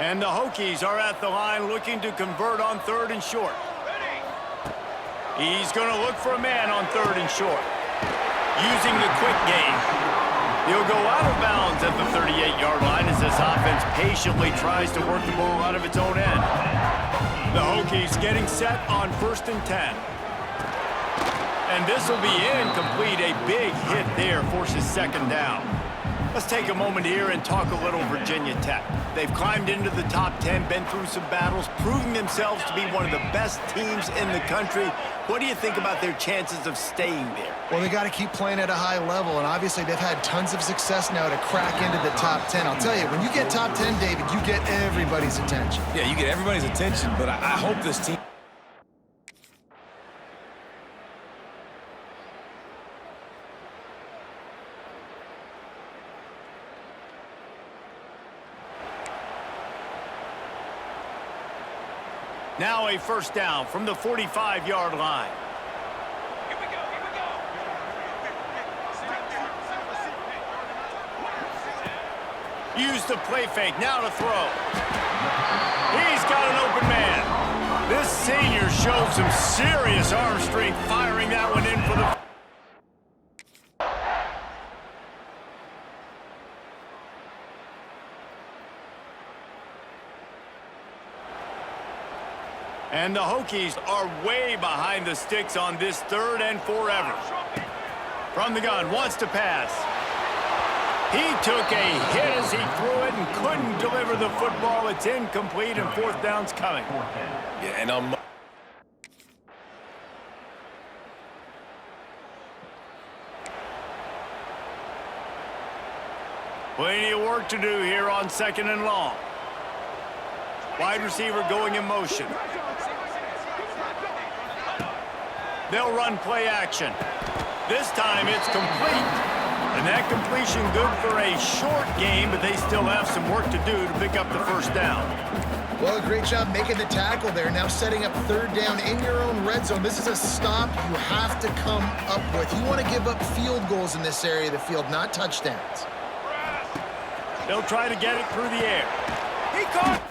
And the Hokies are at the line looking to convert on 3rd and short. He's going to look for a man on 3rd and short. Using the quick game. He'll go out of bounds at the 38-yard line as this offense patiently tries to work the ball out of its own end. The Hokies getting set on 1st and 10. And this will be incomplete. A big hit there forces 2nd down. Let's take a moment here and talk a little Virginia Tech. They've climbed into the top 10, been through some battles, proving themselves to be one of the best teams in the country. What do you think about their chances of staying there? Well, they got to keep playing at a high level, and obviously they've had tons of success now to crack into the top 10. I'll tell you, when you get top 10, David, you get everybody's attention. Yeah, you get everybody's attention, but I hope this team... Now a 1st down from the 45-yard line. Here we go. Use the play fake, now to throw. He's got an open man. This senior showed some serious arm strength firing that one in for the... And the Hokies are way behind the sticks on this 3rd and forever. From the gun, wants to pass. He took a hit as he threw it and couldn't deliver the football. It's incomplete and 4th down's coming. Yeah, and Plenty of work to do here on 2nd and long. Wide receiver going in motion. They'll run play action. This time it's complete. And that completion good for a short game, but they still have some work to do to pick up the 1st down. Well, great job making the tackle there. Now setting up 3rd down in your own red zone. This is a stop you have to come up with. You want to give up field goals in this area of the field, not touchdowns. They'll try to get it through the air. He caught.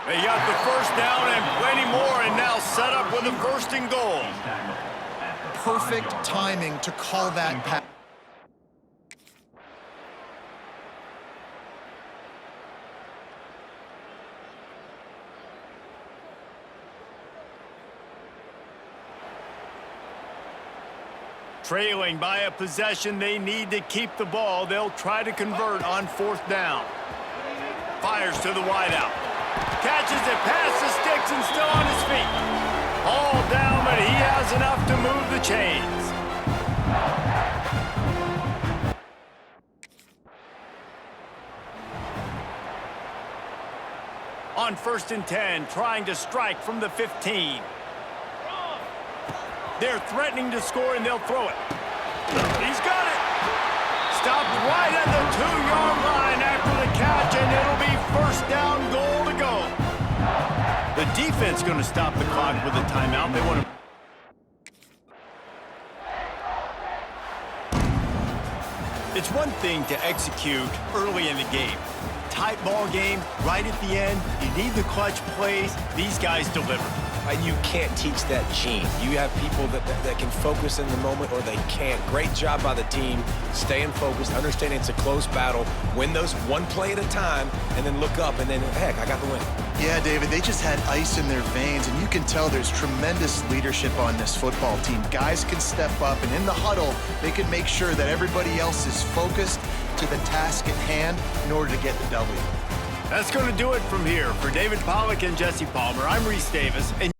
They got the 1st down and plenty more, and now set up with a 1st and goal. Perfect timing to call that pass. Trailing by a possession, they need to keep the ball. They'll try to convert on 4th down. Fires to the wideout. Catches it past the sticks and still on his feet. All down, but he has enough to move the chains. On 1st and 10, trying to strike from the 15. They're threatening to score, and they'll throw it. He's got it. Stopped right at the 2-yard line after the catch, and it'll be 1st down, goal to go. The defense going to stop the clock with a timeout. They want to... It's one thing to execute early in the game. Tight ball game, right at the end. You need the clutch plays. These guys deliver. And you can't teach that gene. You have people that can focus in the moment or they can't. Great job by the team, staying focused, understanding it's a close battle, win those one play at a time, and then look up, and then, heck, I got the win. Yeah, David, they just had ice in their veins, and you can tell there's tremendous leadership on this football team. Guys can step up, and in the huddle, they can make sure that everybody else is focused to the task at hand in order to get the W. That's going to do it from here. For David Pollack and Jesse Palmer, I'm Reese Davis, and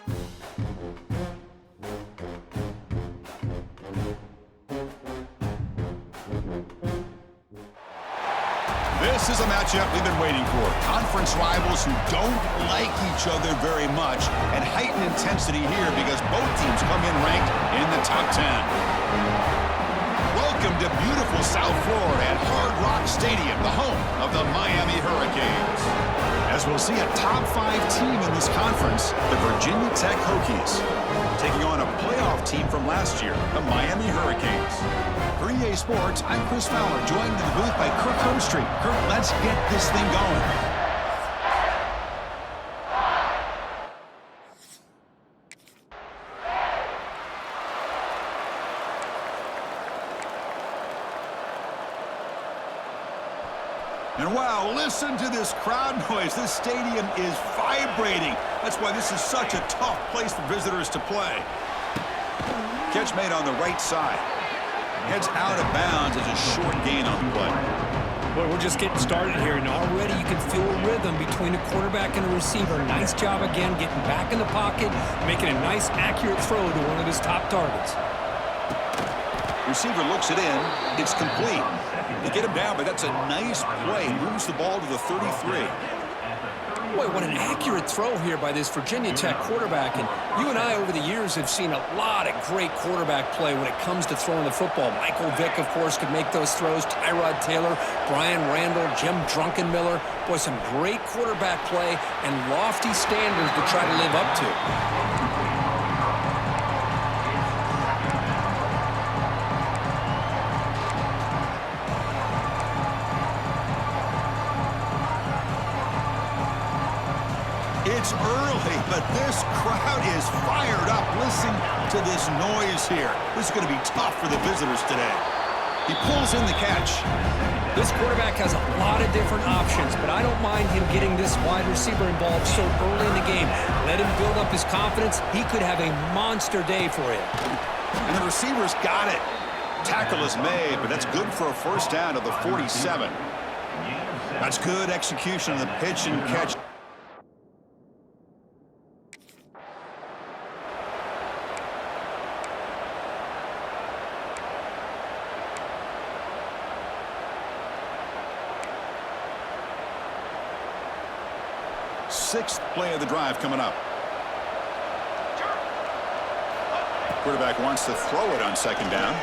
This is a matchup we've been waiting for. Conference rivals who don't like each other very much, and heightened intensity here because both teams come in ranked in the top 10. Welcome to beautiful South Florida at Hard Rock Stadium, the home of the Miami Hurricanes. As we'll see a top 5 team in this conference, the Virginia Tech Hokies, taking on a playoff team from last year, the Miami Hurricanes. For EA Sports, I'm Chris Fowler, joined in the booth by Kirk Herbstreit. Kirk, let's get this thing going. And wow, listen to this crowd noise. This stadium is vibrating. That's why this is such a tough place for visitors to play. Catch made on the right side. Heads out of bounds as a short gain on the play. Boy, we're just getting started here, and already you can feel a rhythm between a quarterback and a receiver. Nice job again getting back in the pocket, making a nice, accurate throw to one of his top targets. Receiver looks it in. It's complete. They get him down, but that's a nice play. Moves the ball to the 33. Boy, what an accurate throw here by this Virginia Tech quarterback. And you and I, over the years, have seen a lot of great quarterback play when it comes to throwing the football. Michael Vick, of course, could make those throws. Tyrod Taylor, Brian Randall, Jim Druckenmiller. Boy, some great quarterback play and lofty standards to try to live up to. It's early, but this crowd is fired up. Listen to this noise here. This is going to be tough for the visitors today. He pulls in the catch. This quarterback has a lot of different options, but I don't mind him getting this wide receiver involved so early in the game. Let him build up his confidence. He could have a monster day for him. And the receiver's got it. Tackle is made, but that's good for a first down to the 47. That's good execution of the pitch and catch. Sixth play of the drive coming up. Quarterback wants to throw it on second down.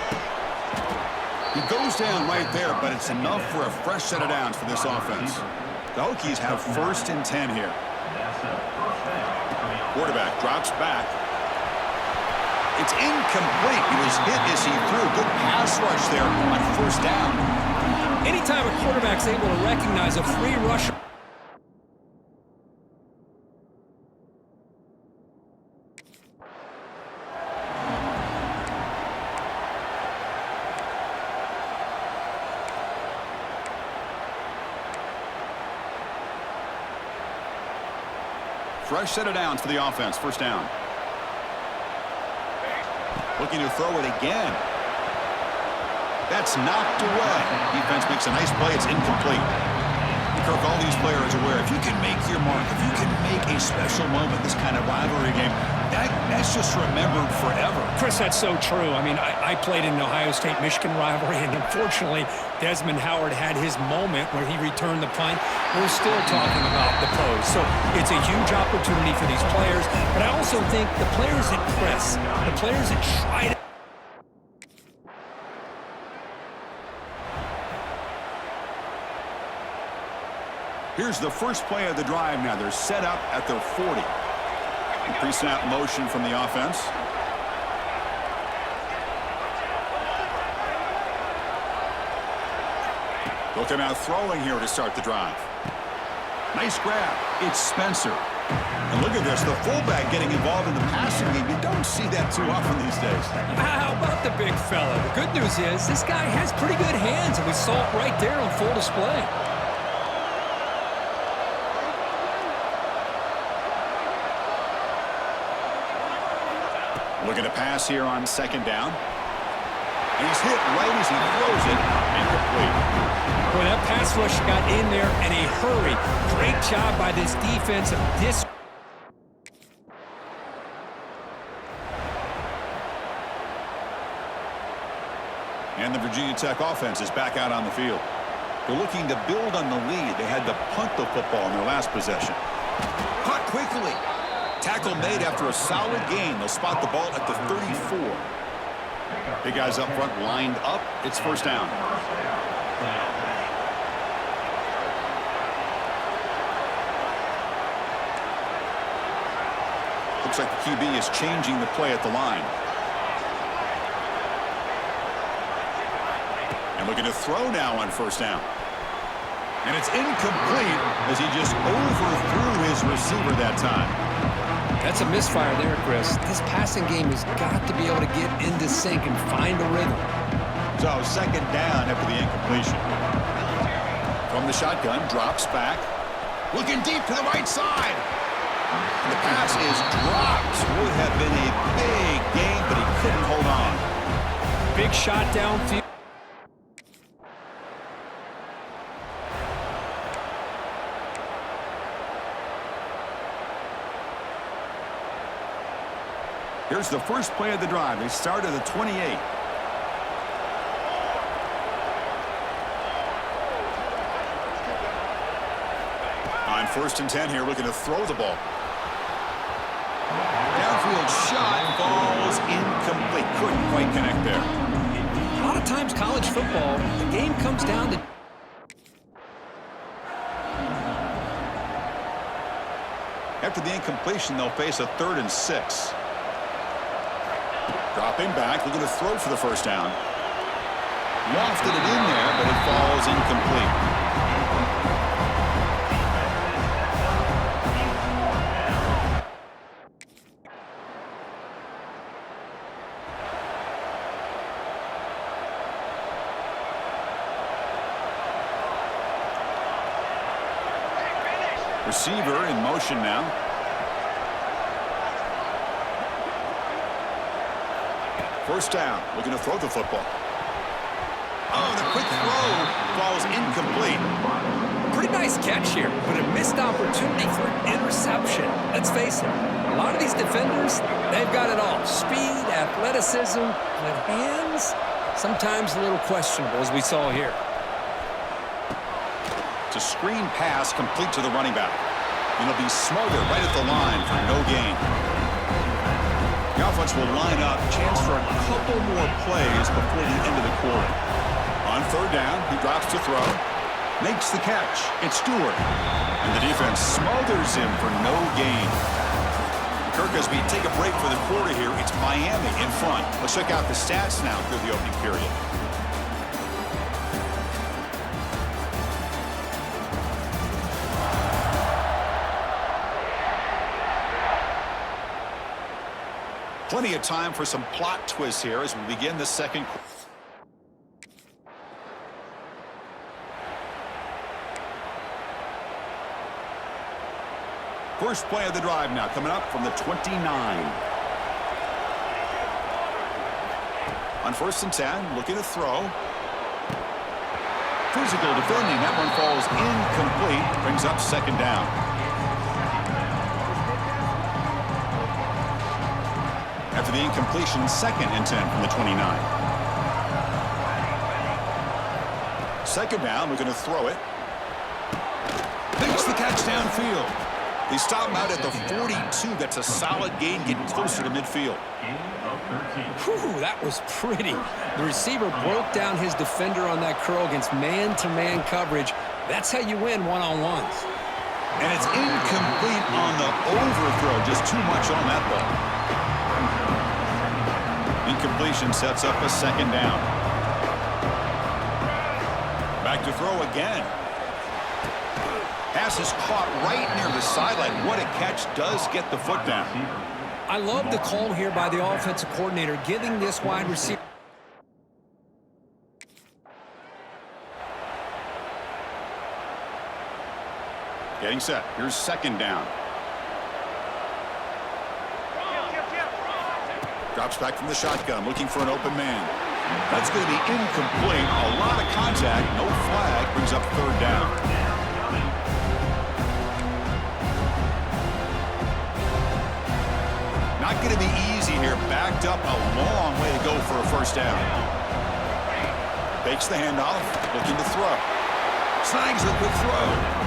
He goes down right there, but it's enough for a fresh set of downs for this offense. The Hokies have first and 10 here. Quarterback drops back. It's incomplete. He was hit as he threw. Good pass rush there on first down. Anytime a quarterback's able to recognize a free rusher, fresh set of downs for the offense. First down. Looking to throw it again. That's knocked away. Defense makes a nice play. It's incomplete. Kirk, all these players are aware, if you can make your mark, if you can make a special moment, this kind of rivalry game, that's just remembered forever. Chris, that's so true. I mean, I played in an Ohio State-Michigan rivalry, and unfortunately, Desmond Howard had his moment where he returned the punt. We're still talking about the pose. So it's a huge opportunity for these players, but I also think the players that press, the players that try to Here's the first play of the drive now. They're set up at their 40. Pre-snap motion from the offense. They'll come out throwing here to start the drive. Nice grab. It's Spencer. And look at this, the fullback getting involved in the passing game. You don't see that too often these days. How about the big fella? The good news is this guy has pretty good hands, and we saw it right there on full display. Looking to pass here on second down. And he's hit right as he throws it. Incomplete. Boy, that pass rush got in there in a hurry. Great job by this defense of this. And the Virginia Tech offense is back out on the field. They're looking to build on the lead. They had to punt the football in their last possession. Caught quickly. Tackle made after a solid gain. They'll spot the ball at the 34. Big guys up front lined up. It's first down. Looks like the QB is changing the play at the line. And looking to throw now on first down. And it's incomplete as he just overthrew his receiver that time. That's a misfire there, Chris. This passing game has got to be able to get into sync and find a rhythm. So second down after the incompletion. From the shotgun, drops back. Looking deep to the right side. And the pass is dropped. Would have been a big gain, but he couldn't hold on. Big shot downfield. Here's the first play of the drive. They start at the 28. On 1st and 10 here, looking to throw the ball. Downfield shot falls incomplete. Couldn't quite connect there. A lot of times college football, the game comes down to... After the incompletion, they'll face a 3rd and 6. Dropping back, looking to throw for the first down. Lofted it in there, but it falls incomplete. Receiver in motion now. First down, looking to throw the football. Oh, the quick throw falls incomplete. Pretty nice catch here, but a missed opportunity for an interception. Let's face it, a lot of these defenders, they've got it all. Speed, athleticism, but hands, sometimes a little questionable, as we saw here. It's a screen pass complete to the running back. And it'll be smothered right at the line for no gain. The offense will line up, chance for a couple more plays before the end of the quarter. On 3rd down, he drops to throw. Makes the catch. It's Stewart. And the defense smothers him for no gain. Kirk, as we take a break for the quarter here, it's Miami in front. Let's check out the stats now through the opening period. Plenty of time for some plot twists here as we begin the second quarter. First play of the drive now coming up from the 29. On 1st and 10, looking to throw. Physical defending. That one falls incomplete. Brings up 2nd down. After the incompletion, 2nd and 10 from the 29. 2nd down, we're going to throw it. Makes the catch downfield. They stop him out at the 42. That's a solid gain, getting closer to midfield. Whew, that was pretty. The receiver broke down his defender on that curl against man-to-man coverage. That's how you win one-on-ones. And it's incomplete on the overthrow. Just too much on that ball. Incompletion sets up a 2nd down. Back to throw again. Pass is caught right near the sideline. What a catch. Does get the foot down. I love the call here by the offensive coordinator, giving this wide receiver. Getting set. Here's 2nd down. Drops back from the shotgun, looking for an open man. That's going to be incomplete. A lot of contact, no flag, brings up 3rd down. Not going to be easy here. Backed up, a long way to go for a first down. Fakes the handoff, looking to throw. Snags the quick throw.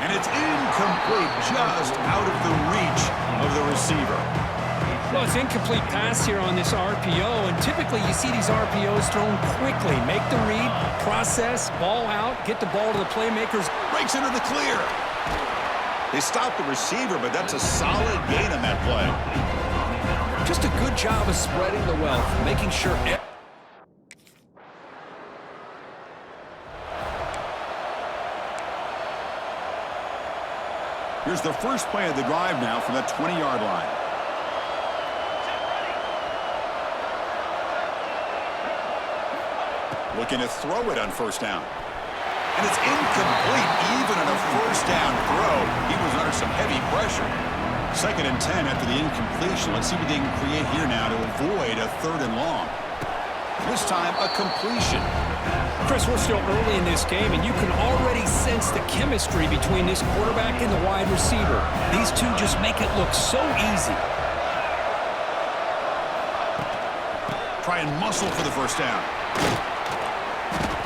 And it's incomplete, just out of the reach of the receiver. Well, it's incomplete pass here on this RPO, and typically you see these RPOs thrown quickly. Make the read, process, ball out, get the ball to the playmakers. Breaks into the clear. They stopped the receiver, but that's a solid gain on that play. Just a good job of spreading the wealth, making sure... Here's the first play of the drive now from that 20-yard line. Looking to throw it on first down. And it's incomplete, even on a first down throw. He was under some heavy pressure. 2nd and 10 after the incompletion. Let's see what they can create here now to avoid a 3rd and long. This time, a completion. Chris, we're still early in this game, and you can already sense the chemistry between this quarterback and the wide receiver. These two just make it look so easy. Try and muscle for the first down.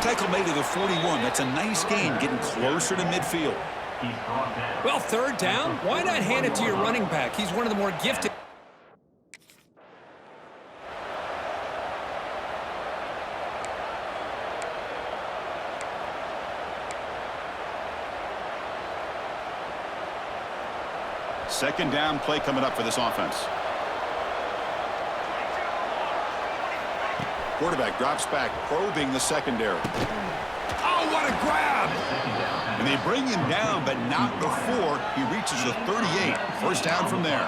Tackle made to the 41. That's a nice gain, getting closer to midfield. Well, 3rd down, why not hand it to your running back? He's one of the more gifted. Second down play coming up for this offense. Quarterback drops back, probing the secondary. Oh, what a grab! And they bring him down, but not before he reaches the 38. First down from there.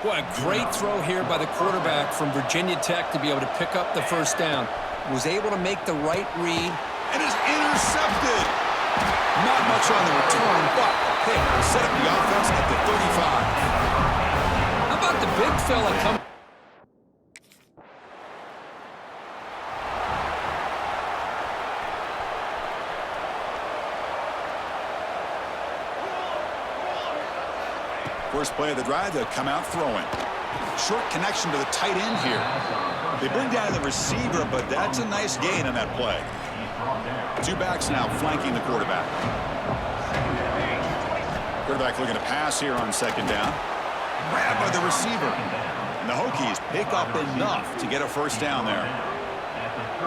What a great throw here by the quarterback from Virginia Tech to be able to pick up the first down. Was able to make the right read. And is intercepted. Not much on the return, but a pick will set up the offense at the 35. How about the big fella coming? First play of the drive, they'll come out throwing. Short connection to the tight end here. They bring down the receiver, but that's a nice gain on that play. 2 backs now flanking the quarterback. Quarterback looking to pass here on 2nd down. Grabbed by the receiver. And the Hokies pick up enough to get a first down there.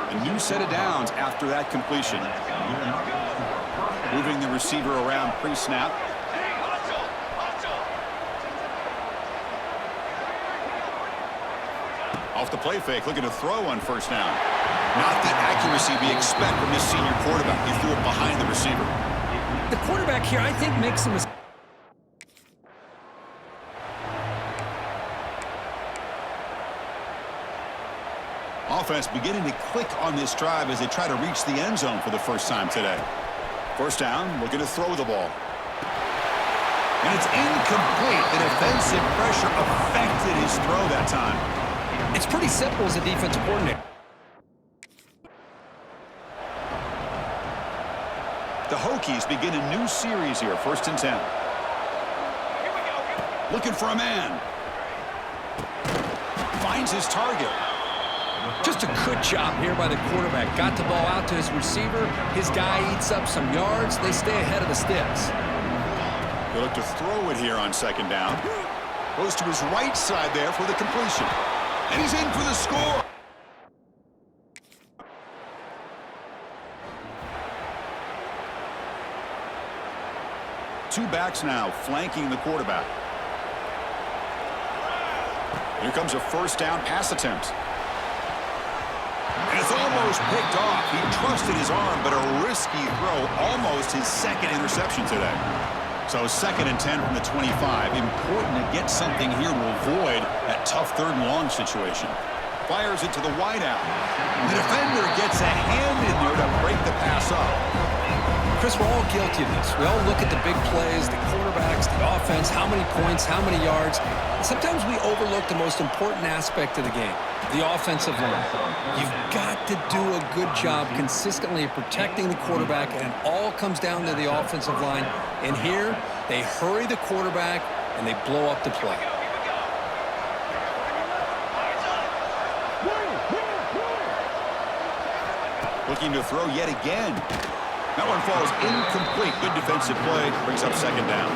A new set of downs after that completion. Moving the receiver around pre-snap. Off the play fake, looking to throw on first down. Not the accuracy we expect from this senior quarterback. He threw it behind the receiver. The quarterback here, I think, makes a mistake. Offense beginning to click on this drive as they try to reach the end zone for the first time today. First down, looking to throw the ball. And it's incomplete. The defensive pressure affected his throw that time. It's pretty simple as a defensive coordinator. The Hokies begin a new series here, 1st and 10. Looking for a man. Finds his target. Just a good job here by the quarterback. Got the ball out to his receiver. His guy eats up some yards. They stay ahead of the sticks. They look to throw it here on 2nd down. Goes to his right side there for the completion. And he's in for the score. Two backs now flanking the quarterback. Here comes a first down pass attempt. And it's almost picked off. He trusted his arm, but a risky throw. Almost his 2nd interception today. So 2nd and 10 from the 25. Important to get something here to avoid that tough 3rd and long situation. Fires it to the wideout. The defender gets a hand in there to break the pass up. Chris, we're all guilty of this. We all look at the big plays, the quarterbacks, the offense, how many points, how many yards. And sometimes we overlook the most important aspect of the game, the offensive line. You've got to do a good job consistently of protecting the quarterback, and it all comes down to the offensive line. And here, they hurry the quarterback, and they blow up the play. Looking to throw yet again. That one falls incomplete. Good defensive play. Brings up second down.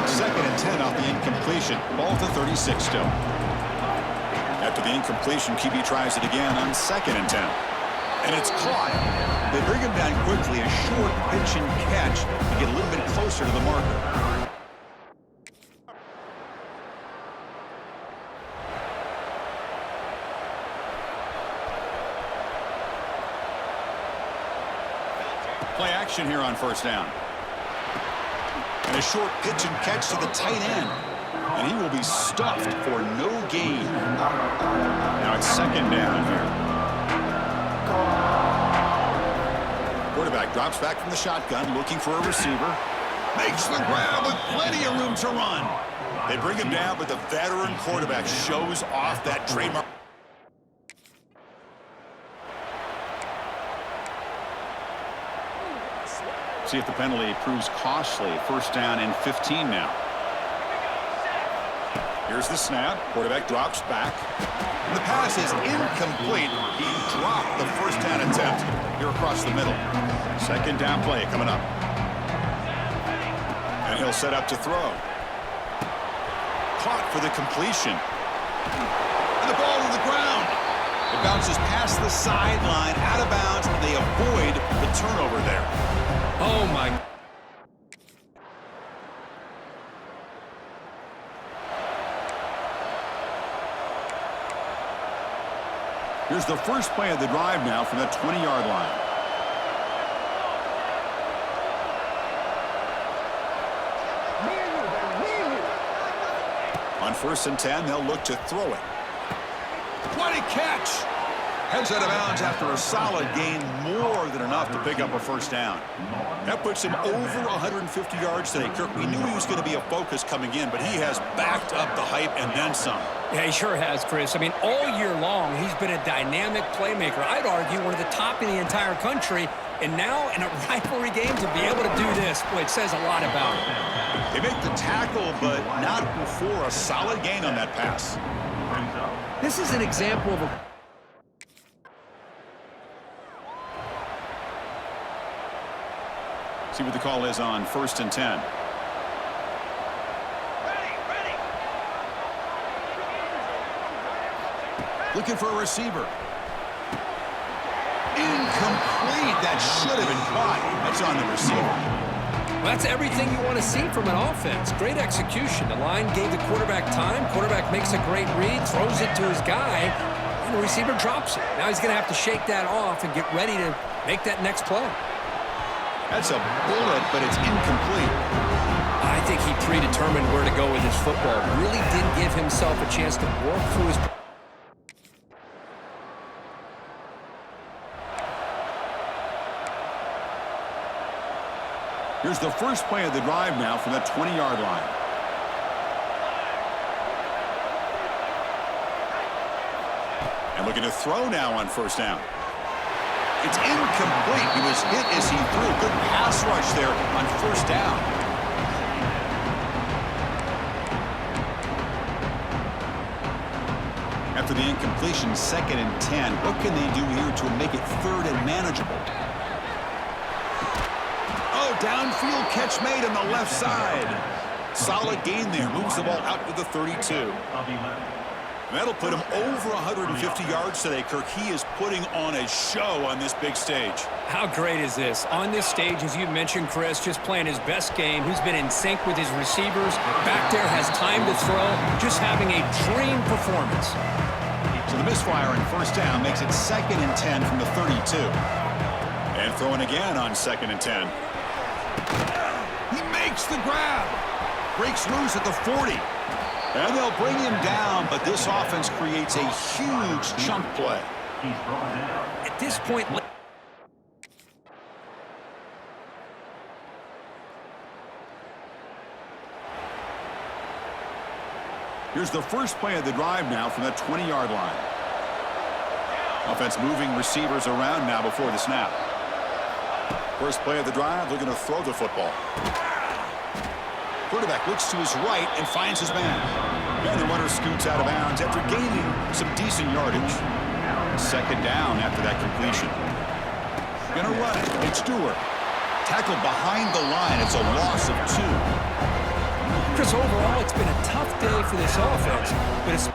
2nd and 10 off the incompletion. Ball to 36 still. After the incompletion, QB tries it again on 2nd and 10. And it's caught. They bring him down quickly. A short pitch and catch to get a little bit closer to the marker. Play action here on 1st down. And a short pitch and catch to the tight end. And he will be stuffed for no gain. Now it's 2nd down here. Quarterback drops back from the shotgun, looking for a receiver. Makes the grab with plenty of room to run. They bring him down, but the veteran quarterback shows off that trademark. See if the penalty proves costly. 1st down and 15 now. Here's the snap. Quarterback drops back. And the pass is incomplete. He dropped the 1st down attempt here across the middle. 2nd down play coming up. And he'll set up to throw. Caught for the completion. And the ball to the ground. It bounces past the sideline, out of bounds, and they avoid the turnover there. Oh, my. Here's the first play of the drive now from the 20-yard line. On 1st and 10, they'll look to throw it. What a catch! Heads out of bounds after a solid gain, more than enough to pick up a 1st down. That puts him over 150 yards today. Kirk, we knew he was going to be a focus coming in, but he has backed up the hype and then some. Yeah, he sure has, Chris. I mean, all year long, he's been a dynamic playmaker. I'd argue one of the top in the entire country. And now, in a rivalry game, to be able to do this, boy, it says a lot about him. They make the tackle, but not before a solid gain on that pass. This is an example of a... See what the call is on 1st and 10. Looking for a receiver. Incomplete. That should have been caught. That's on the receiver. Well, that's everything you want to see from an offense. Great execution. The line gave the quarterback time. Quarterback makes a great read, throws it to his guy, and the receiver drops it. Now he's going to have to shake that off and get ready to make that next play. That's a bullet, but it's incomplete. I think he predetermined where to go with his football. Really didn't give himself a chance to work through his... Here's the first play of the drive now from the 20-yard line. And looking to throw now on 1st down. It's incomplete. He was hit as he threw. Good pass rush there on 1st down. After the incompletion, 2nd and 10. What can they do here to make it 3rd and manageable? Oh, downfield catch made on the left side. Solid gain there. Moves the ball out to the 32. That'll put him over 150 yards today, Kirk. He is putting on a show on this big stage. How great is this? On this stage, as you mentioned, Chris, just playing his best game. He's been in sync with his receivers. Back there, has time to throw. Just having a dream performance. So the misfire in 1st down makes it 2nd and 10 from the 32. And throwing again on 2nd and 10. He makes the grab. Breaks loose at the 40. And they'll bring him down, but this offense creates a huge chunk play. At this point... Here's the first play of the drive now from that 20-yard line. Offense moving receivers around now before the snap. First play of the drive, they're going to throw the football. Quarterback looks to his right and finds his man. And the runner scoots out of bounds after gaining some decent yardage. Second down after that completion. Going to run it. It's Stewart. Tackled behind the line. It's a loss of 2. Chris, overall, it's been a tough day for this offense, but it's...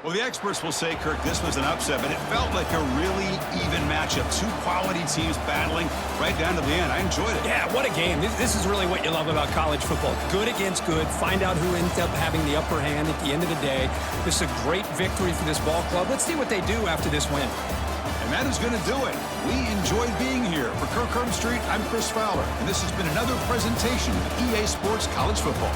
Well, the experts will say, Kirk, this was an upset, but it felt like a really even matchup. Two quality teams battling right down to the end. I enjoyed it. Yeah, what a game. This is really what you love about college football. Good against good. Find out who ends up having the upper hand at the end of the day. This is a great victory for this ball club. Let's see what they do after this win. And that is going to do it. We enjoyed being here. For Kirk Herbstreit, I'm Chris Fowler, and this has been another presentation of EA Sports College Football.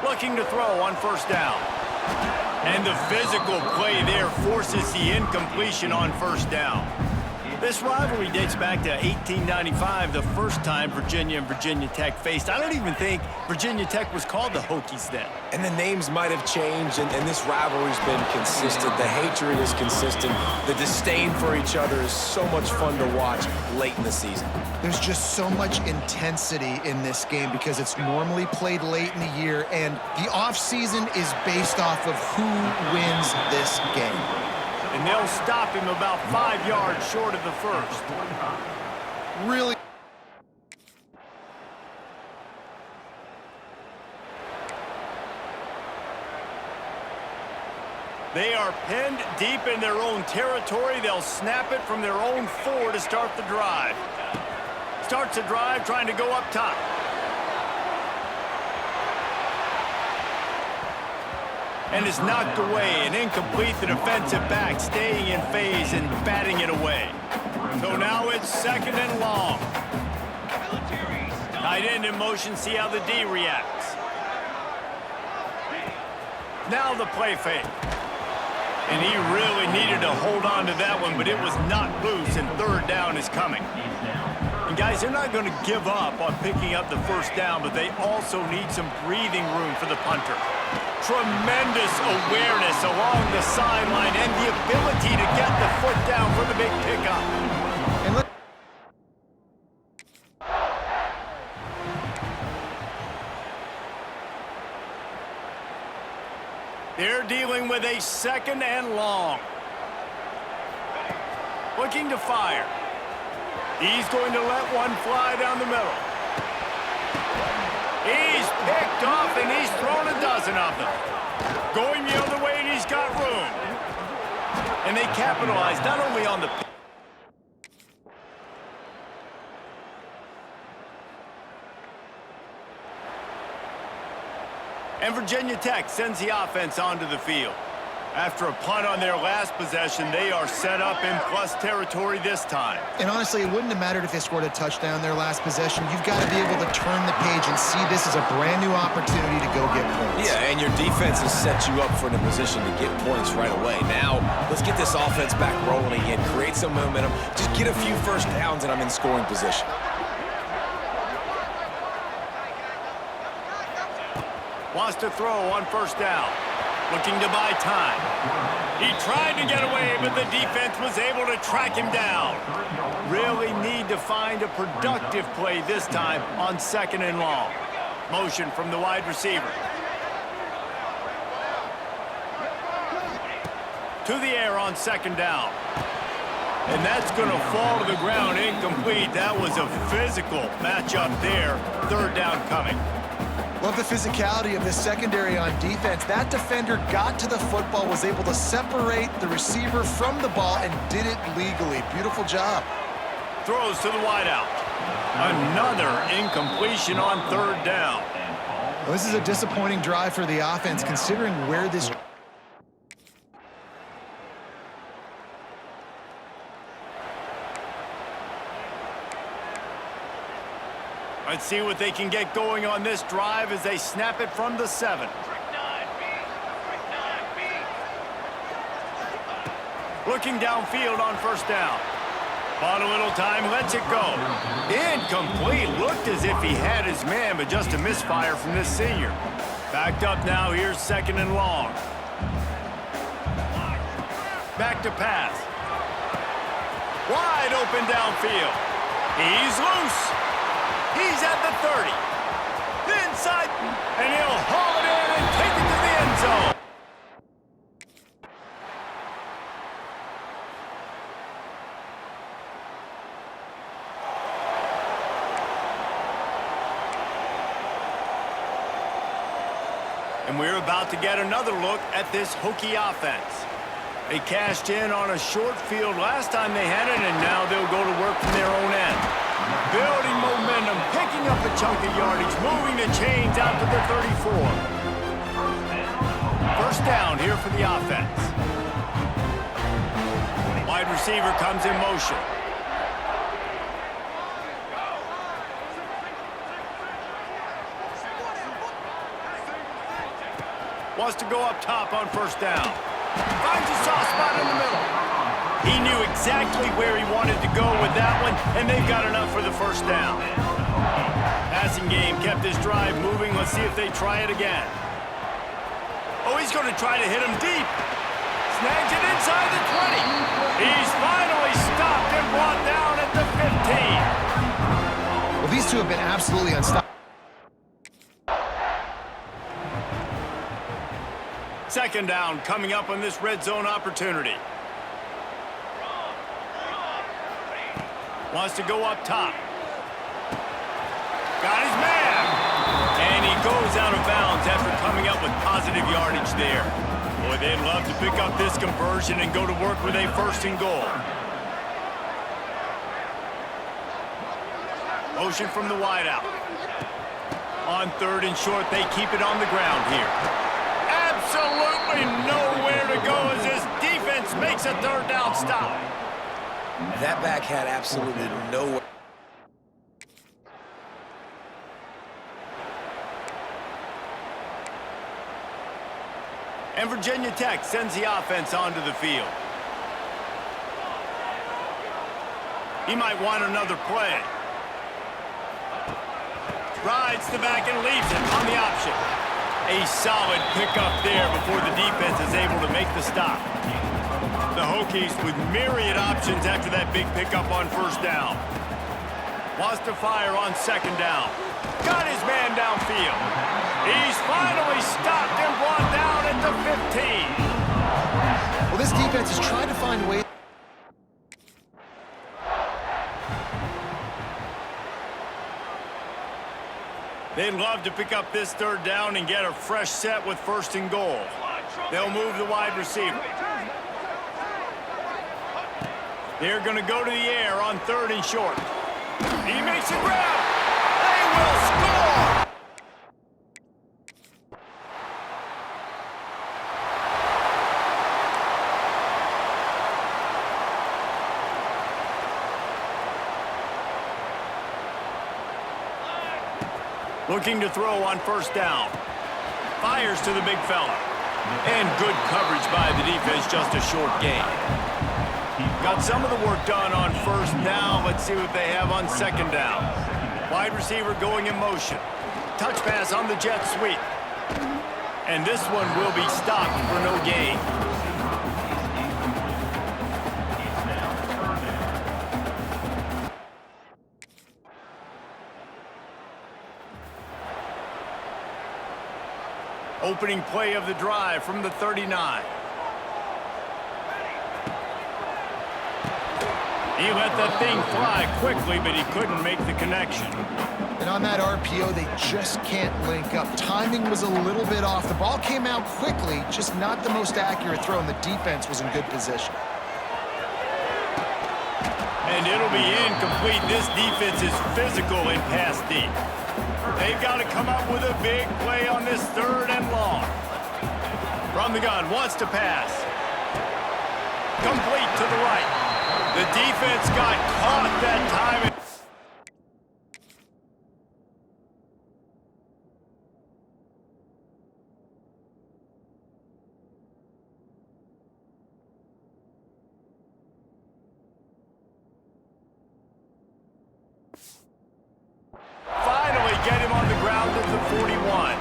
Looking to throw on first down. And the physical play there forces the incompletion on first down. This rivalry dates back to 1895, the first time Virginia and Virginia Tech faced. I don't even think Virginia Tech was called the Hokies then. And the names might have changed, and this rivalry's been consistent. The hatred is consistent. The disdain for each other is so much fun to watch late in the season. There's just so much intensity in this game because it's normally played late in the year, and the offseason is based off of who wins this game. And they'll stop him about 5 yards short of the first. Really. They are pinned deep in their own territory. They'll snap it from their own 4 to start the drive. Starts the drive trying to go up top. And is knocked away and incomplete. The defensive back staying in phase and batting it away. So now it's 2nd and long. Tight end in motion, see how the D reacts. Now the play fake. And he really needed to hold on to that one, but it was not loose, and 3rd down is coming. And guys, they're not going to give up on picking up the first down, but they also need some breathing room for the punter. Tremendous awareness along the sideline and the ability to get the foot down for the big pickup. And look. They're dealing with a 2nd and long. Looking to fire. He's going to let one fly down the middle. He's picked off, and he's thrown a dozen of them. Going the other way, and he's got room. And they capitalize not only on the... And Virginia Tech sends the offense onto the field. After a punt on their last possession, they are set up in plus territory this time. And honestly, it wouldn't have mattered if they scored a touchdown their last possession. You've got to be able to turn the page and see this as a brand new opportunity to go get points. Yeah, and your defense has set you up for the position to get points right away. Now, let's get this offense back rolling again, create some momentum, just get a few first downs, and I'm in scoring position. Wants to throw on first down. Looking to buy time. He tried to get away, but the defense was able to track him down. Really need to find a productive play this time on 2nd and long. Motion from the wide receiver. To the air on 2nd down. And that's going to fall to the ground incomplete. That was a physical matchup there. 3rd down coming. Love the physicality of this secondary on defense. That defender got to the football, was able to separate the receiver from the ball, and did it legally. Beautiful job. Throws to the wideout. Another incompletion on 3rd down. Well, this is a disappointing drive for the offense, considering where this... Let's see what they can get going on this drive as they snap it from the 7. Looking downfield on first down. Bought a little time, lets it go. Incomplete. Looked as if he had his man, but just a misfire from this senior. Backed up now. Here's 2nd and long. Back to pass. Wide open downfield. He's loose. He's at the 30. Inside, and he'll haul it in and take it to the end zone. And we're about to get another look at this Hokie offense. They cashed in on a short field last time they had it, and now they'll go to work from their own end. Building momentum, picking up a chunk of yardage, moving the chains out to the 34. First down here for the offense. Wide receiver comes in motion. Wants to go up top on first down. Finds a soft spot in the middle. He knew exactly where he wanted to go with that one, and they've got enough for the first down. Passing game kept his drive moving. Let's see if they try it again. Oh, he's going to try to hit him deep. Snags it inside the 20. He's finally stopped and brought down at the 15. Well, these two have been absolutely unstoppable. Second down coming up on this red zone opportunity. Wants to go up top. Got his man. And he goes out of bounds after coming up with positive yardage there. Boy, they'd love to pick up this conversion and go to work with a first and goal. Motion from the wideout. On third and short, they keep it on the ground here. Absolutely nowhere to go as this defense makes a third down stop. That back had absolutely no... And Virginia Tech sends the offense onto the field. He might want another play. Rides the back and leaves it on the option. A solid pickup there before the defense is able to make the stop. The Hokies with myriad options after that big pickup on first down. Wants to fire on second down. Got his man downfield. He's finally stopped and brought down at the 15. Well, this defense is trying to find ways. They'd love to pick up this third down and get a fresh set with first and goal. They'll move the wide receiver. They're going to go to the air on third and short. He makes a grab. They will score! Looking to throw on first down. Fires to the big fella. And good coverage by the defense, just a short gain. Got some of the work done on first down. Let's see what they have on second down. Wide receiver going in motion. Touch pass on the jet sweep. And this one will be stopped for no gain. Opening play of the drive from the 39. He let that thing fly quickly, but he couldn't make the connection. And on that RPO, they just can't link up. Timing was a little bit off. The ball came out quickly, just not the most accurate throw, and the defense was in good position. And it'll be incomplete. This defense is physical and pass deep. They've got to come up with a big play on this third and long. From the gun, wants to pass. Complete to the right. The defense got caught that time. Get him on the ground at the 41.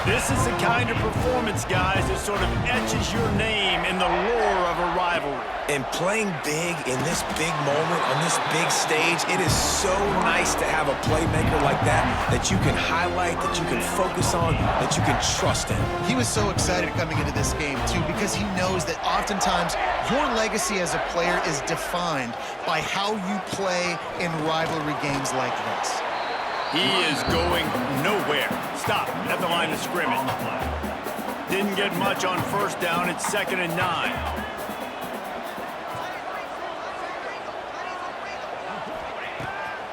This is the kind of performance, guys, that sort of etches your name in the lore of a rivalry. And playing big in this big moment, on this big stage, it is so nice to have a playmaker like that you can highlight, that you can focus on, that you can trust in. He was so excited coming into this game, too, because he knows that oftentimes your legacy as a player is defined by how you play in rivalry games like this. He is going nowhere. Stop at the line of scrimmage. Didn't get much on first down. It's 2nd and 9.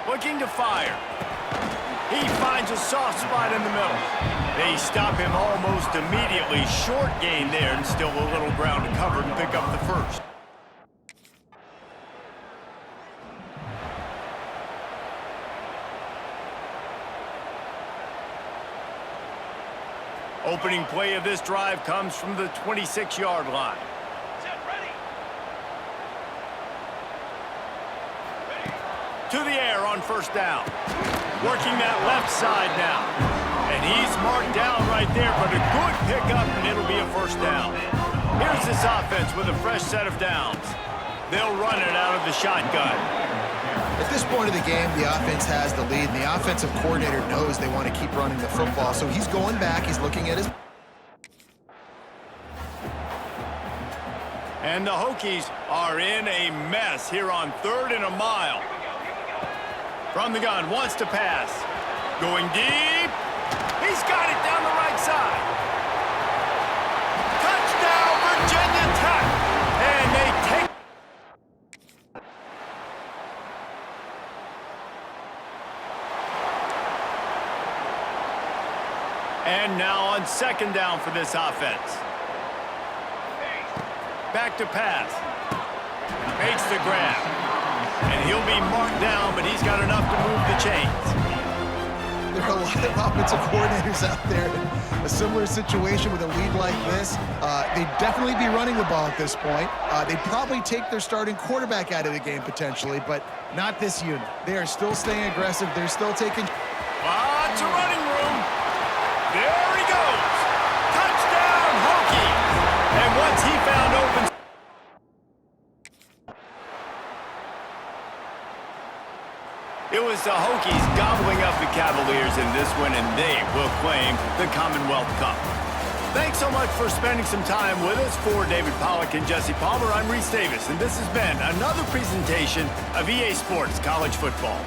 Looking to fire. He finds a soft spot in the middle. They stop him almost immediately. Short gain there, and still a little ground to cover and pick up the first. Opening play of this drive comes from the 26-yard line. Set, ready. To the air on first down. Working that left side now. And he's marked down right there, but a good pickup, and it'll be a first down. Here's this offense with a fresh set of downs. They'll run it out of the shotgun. At this point of the game, the offense has the lead, and the offensive coordinator knows they want to keep running the football. So he's going back. He's looking at his... And the Hokies are in a mess here on 3rd and a mile. From the gun, wants to pass. Going deep. He's got it down the right side. Touchdown, Virginia Tech. And they take... And now on 2nd down for this offense. Back to pass. Makes the grab. And he'll be marked down, but he's got enough to move the chains. There are a lot of offensive coordinators out there in a similar situation with a lead like this. They'd definitely be running the ball at this point. They'd probably take their starting quarterback out of the game potentially, but not this unit. They are still staying aggressive. They're still taking... Lots of running room. There he goes. Touchdown, Hokies. And once he found open... It was the Hokies gobbling up the Cavaliers in this one, and they will claim the Commonwealth Cup. Thanks so much for spending some time with us. For David Pollack and Jesse Palmer, I'm Reese Davis, and this has been another presentation of EA Sports College Football.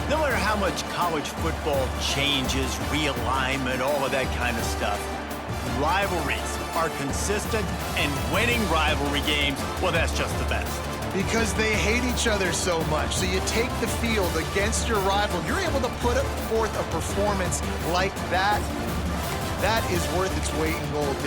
No matter how much college football changes, realignment, all of that kind of stuff, rivalries are consistent, and winning rivalry games, well, that's just the best. Because they hate each other so much. So you take the field against your rival. You're able to put forth a performance like that. That is worth its weight in gold.